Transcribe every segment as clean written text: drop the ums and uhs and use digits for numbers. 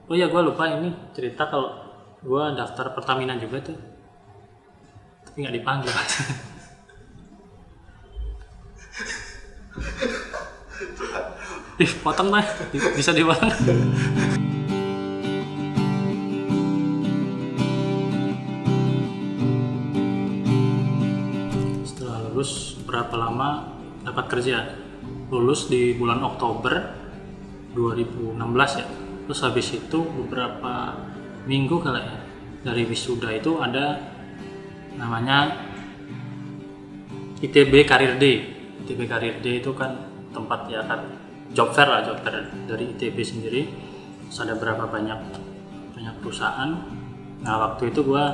Oh iya, gue lupa ini cerita kalau gue daftar Pertamina juga tuh, tapi nggak dipanggil. Potong lah, bisa dipotong. Setelah lulus berapa lama dapat kerja? Lulus di bulan Oktober 2016 ya. Terus habis itu beberapa minggu kali ya, dari wisuda itu ada namanya ITB Career Day. ITB Career Day itu kan tempat ya kan job fair dari ITB sendiri. Terus ada berapa banyak perusahaan. Nah waktu itu gua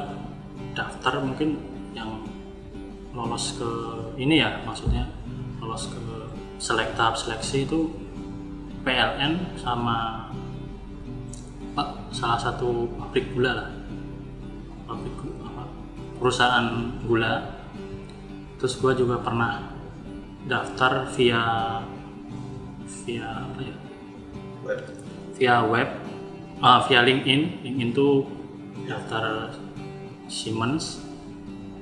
daftar, mungkin yang lolos ke ini ya, maksudnya lolos ke tahap seleksi itu PLN sama salah satu pabrik gula lah, perusahaan gula. Terus gue juga pernah daftar via apa ya, via web, via LinkedIn tuh daftar Siemens.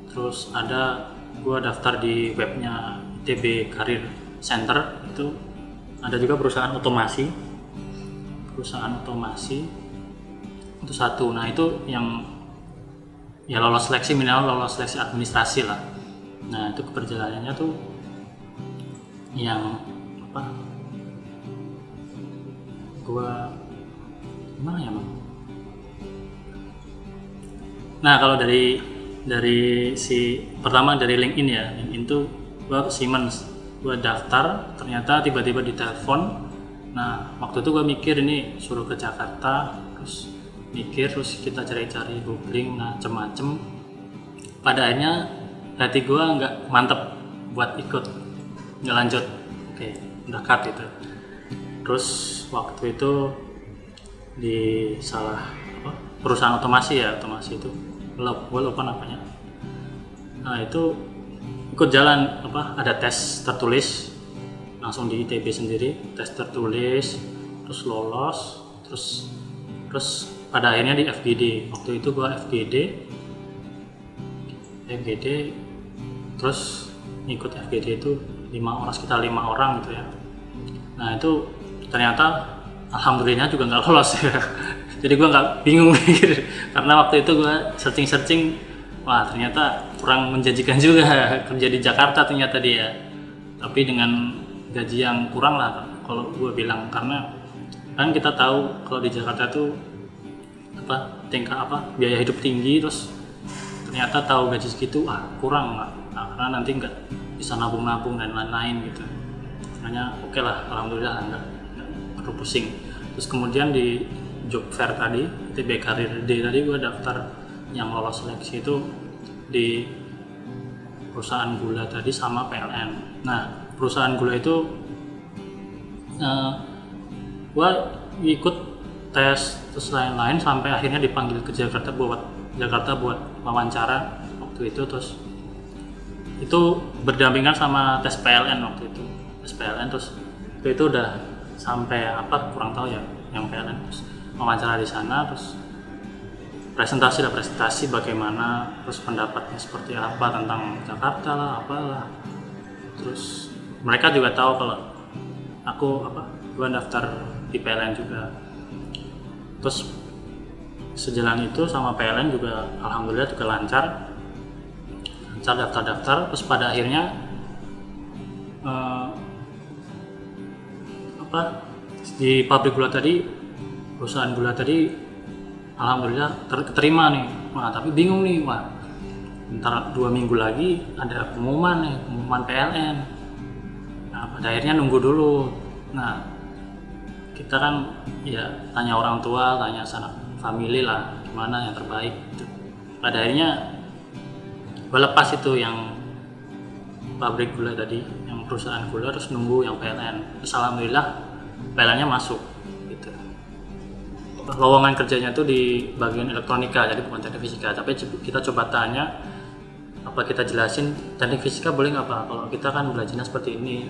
Terus ada gue daftar di webnya ITB Career Center, itu ada juga perusahaan otomasi itu satu. Nah itu yang ya lolos seleksi, minimal lolos seleksi administrasi lah. Nah itu keperjalanannya tuh yang apa, gua gimana ya Bang? Nah kalau dari si pertama dari LinkedIn ya, LinkedIn tuh gua ke Siemens, gua daftar, ternyata tiba-tiba ditelepon. Nah waktu itu gua mikir ini suruh ke Jakarta, terus kita cari-cari googling macem-macem. Pada akhirnya hati gue nggak mantep buat ikut, nggak lanjut. Oke, udah cut itu. Terus waktu itu di perusahaan otomasi itu gue lupa namanya. Nah itu ikut jalan ada tes tertulis langsung di ITB sendiri, tes tertulis, terus lolos, terus pada akhirnya di FGD. Waktu itu gua FGD terus ikut FGD itu sekitar 5 orang gitu ya. Nah itu ternyata alhamdulillah juga nggak lolos ya. Jadi gua nggak bingung mikir, karena waktu itu gua searching, wah ternyata kurang menjanjikan juga kerja di Jakarta ternyata dia. Tapi dengan gaji yang kurang lah kalau gua bilang, karena kan kita tahu kalau di Jakarta tuh tingkat biaya hidup tinggi, terus ternyata tahu gaji segitu kurang lah, karena nanti nggak bisa nabung dan lain-lain gitu. Makanya oke lah, alhamdulillah nggak perlu pusing. Terus kemudian di job fair tadi, ITB Career Day tadi, gue daftar yang lolos seleksi itu di perusahaan gula tadi sama PLN. Nah perusahaan gula itu gue ikut tes terus lain-lain sampai akhirnya dipanggil ke Jakarta buat wawancara waktu itu. Terus itu berdampingan sama tes PLN waktu itu, terus itu udah sampai kurang tahu ya yang PLN. Terus wawancara di sana, terus presentasi bagaimana, terus pendapatnya seperti apa tentang Jakarta lah, apalah. Terus mereka juga tahu kalau aku gua daftar di PLN juga. Terus sejalan itu sama PLN juga alhamdulillah juga lancar daftar. Terus pada akhirnya di pabrik gula tadi, perusahaan gula tadi alhamdulillah keterima nih. Wah tapi bingung nih, ntar 2 minggu lagi ada pengumuman PLN. Nah pada akhirnya nunggu dulu. Nah kita kan ya tanya orang tua, tanya sanak family lah, gimana yang terbaik gitu. Pada akhirnya gue lepas itu yang pabrik gula tadi, yang perusahaan gula, terus nunggu yang PLN. Terus alhamdulillah PLN-nya masuk gitu. Lowongan kerjanya tuh di bagian elektronika, jadi bukan teknik fisika. Tapi kita coba tanya, kita jelasin teknik fisika boleh nggak Pak? Kalau kita kan belajarnya seperti ini.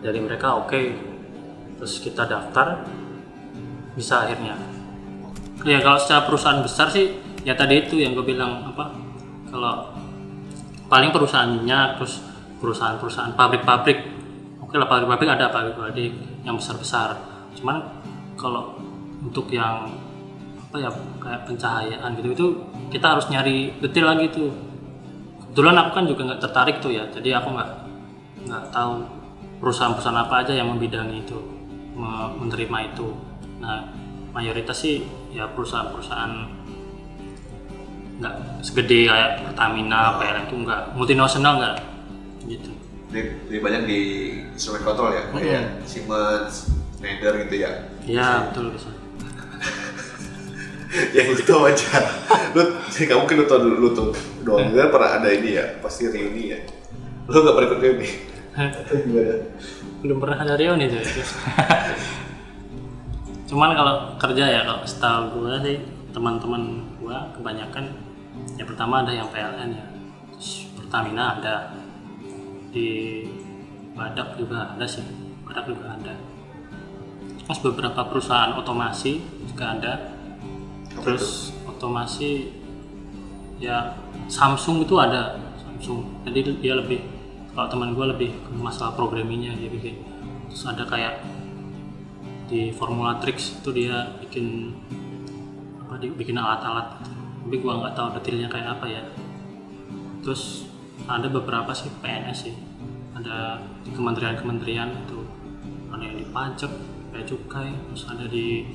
Dari mereka oke. Terus kita daftar, bisa akhirnya. Ya kalau secara perusahaan besar sih ya tadi itu yang gue bilang apa, kalau paling perusahaan minyak, terus perusahaan pabrik-pabrik, oke lah pabrik-pabrik ada pabrik-pabrik yang besar-besar. Cuman kalau untuk yang apa ya kayak pencahayaan gitu itu kita harus nyari detail lagi tuh. Kebetulan aku kan juga nggak tertarik tuh ya, jadi aku nggak tahu perusahaan-perusahaan apa aja yang membidangi itu, menerima itu. Nah mayoritas sih ya perusahaan-perusahaan nggak segede kayak Pertamina, PLN itu nggak, multinasional nggak gitu. Lebih banyak di instrumen kontrol ya, kayak Siemens, Schneider gitu ya? Iya betul bisa. Yang itu aja. Gak mungkin lu tuh doang kan pernah ada ini ya, pasti reuni ya. Lu nggak pernah ikut reuni? Gimana? Belum pernah ada reuni tuh. Cuman kalau kerja ya, kalau setahu gue sih teman-teman gue kebanyakan ya pertama ada yang PLN ya, terus Pertamina ada, di Badak juga ada sih, Badak juga ada, terus beberapa perusahaan otomasi juga ada. Terus otomasi ya Samsung itu ada, Samsung, jadi dia lebih, kalau teman gue lebih ke masalah programmingnya dia bikin. Terus ada kayak di Formulatrix itu dia bikin apa, bikin alat-alat gitu. Tapi gue nggak tahu detailnya kayak apa ya. Terus ada beberapa sih PNS sih, ada di kementerian-kementerian itu, ada yang di pajak, bea cukai, terus ada di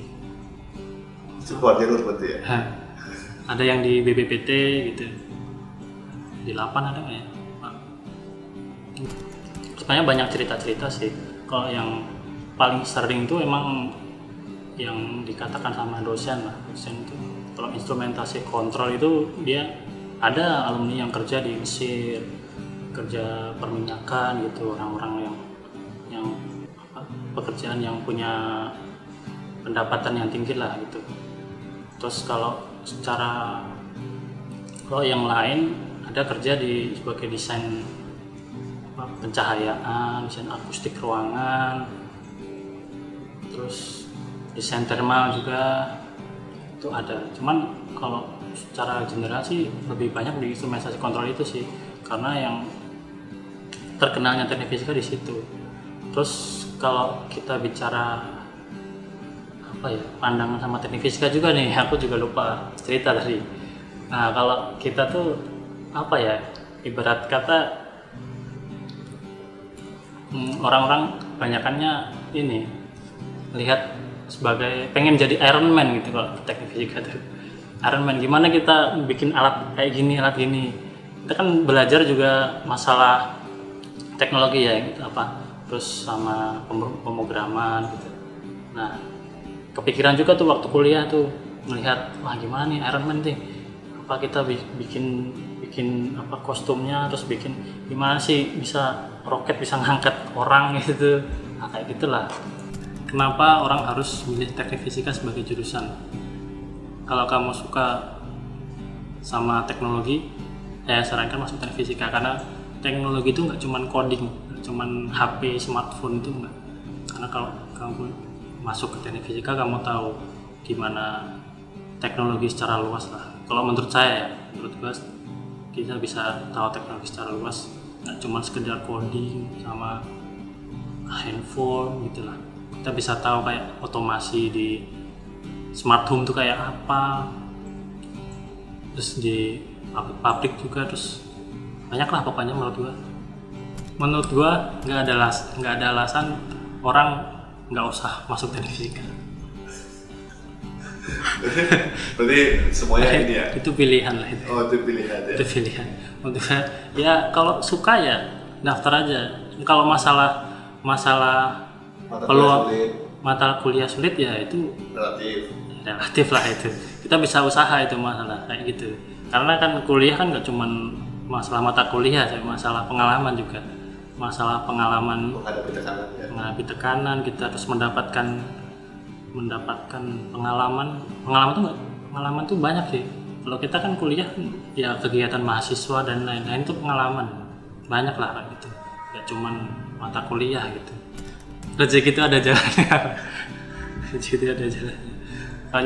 sebuah jalur berarti ya? Ada yang di BPPT gitu, di 8 ada nggak ya? Sebenarnya banyak cerita-cerita sih. Kalau yang paling sering itu emang yang dikatakan sama dosen lah, dosen itu kalau instrumentasi kontrol itu dia ada alumni yang kerja di Mesir, kerja perminyakan gitu, orang-orang yang apa, pekerjaan yang punya pendapatan yang tinggi lah gitu. Terus kalau yang lain ada kerja di sebagai desain pencahayaan, desain akustik ruangan, terus desain thermal juga itu ada. Cuman kalau secara general sih lebih banyak di instrumentasi kontrol itu sih, karena yang terkenalnya teknik fisika di situ. Terus kalau kita bicara apa ya, pandangan sama teknik fisika juga nih, aku juga lupa cerita tadi. Nah kalau kita tuh apa ya, ibarat kata orang-orang kebanyakannya ini lihat sebagai pengen jadi Iron Man gitu kalau teknik fisika tuh. Iron Man gimana kita bikin alat kayak gini, alat gini. Kita kan belajar juga masalah teknologi ya gitu, apa terus sama pemrograman gitu. Nah kepikiran juga tuh waktu kuliah tuh melihat wah gimana nih Iron Man nih, apa kita bikin apa kostumnya, terus bikin gimana sih bisa roket bisa ngangkat orang gitu. Nah kayak gitulah. Kenapa orang harus milih teknik fisika sebagai jurusan? Kalau kamu suka sama teknologi, saya sarankan masuk teknik fisika, karena teknologi itu nggak cuma coding, nggak cuma HP, smartphone itu nggak. Karena kalau kamu masuk ke teknik fisika, kamu tahu gimana teknologi secara luas lah. Kalau menurut saya, menurut gue kita bisa tahu teknologi secara luas, nggak cuma sekedar coding sama handphone gitulah. Kita bisa tahu kayak otomasi di smart home itu kayak apa, terus di pabrik juga, terus banyak lah pokoknya. Menurut gua nggak ada alasan orang nggak usah masuk teknik fisika. Berarti semuanya ini ya? Itu pilihan lah itu. Oh itu pilihan ya? Itu pilihan. Untuk ya kalau suka ya daftar aja. Kalau masalah peluang mata kuliah sulit ya itu relatif lah itu. Kita bisa usaha itu masalah kayak gitu. Karena kan kuliah kan nggak cuma masalah mata kuliah, masalah pengalaman juga. Masalah pengalaman menghadapi tekanan, kita terus mendapatkan pengalaman tuh banyak sih. Kalau kita kan kuliah ya kegiatan mahasiswa dan lain-lain itu pengalaman banyak lah gitu. Gak cuma mata kuliah gitu. Rezeki itu ada jalannya. Rezeki itu ada jalannya. Kalau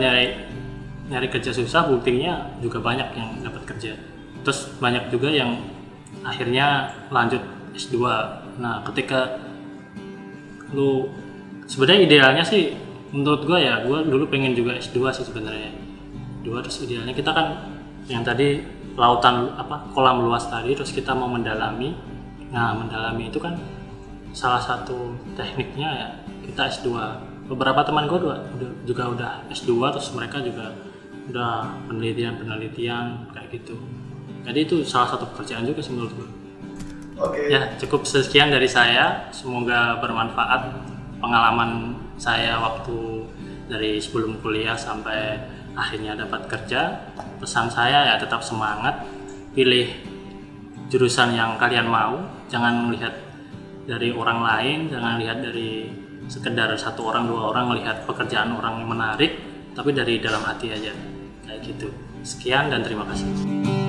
nyari kerja susah, buktinya juga banyak yang dapat kerja. Terus banyak juga yang akhirnya lanjut S2. Nah, ketika lu sebenarnya idealnya sih menurut gua ya, gua dulu pengen juga S2 sih sebenarnya. Terus idealnya kita kan yang tadi lautan kolam luas tadi, terus kita mau mendalami. Nah, mendalami itu kan salah satu tekniknya ya kita S2. Beberapa teman gua juga udah S2, terus mereka juga udah penelitian kayak gitu. Jadi itu salah satu pekerjaan juga sih menurut gua. Oke. Ya, cukup sekian dari saya. Semoga bermanfaat pengalaman saya waktu dari sebelum kuliah sampai akhirnya dapat kerja. Pesan saya ya tetap semangat, pilih jurusan yang kalian mau, jangan melihat dari orang lain, jangan lihat dari sekedar satu orang dua orang melihat pekerjaan orang yang menarik, tapi dari dalam hati aja kayak gitu. Sekian dan terima kasih.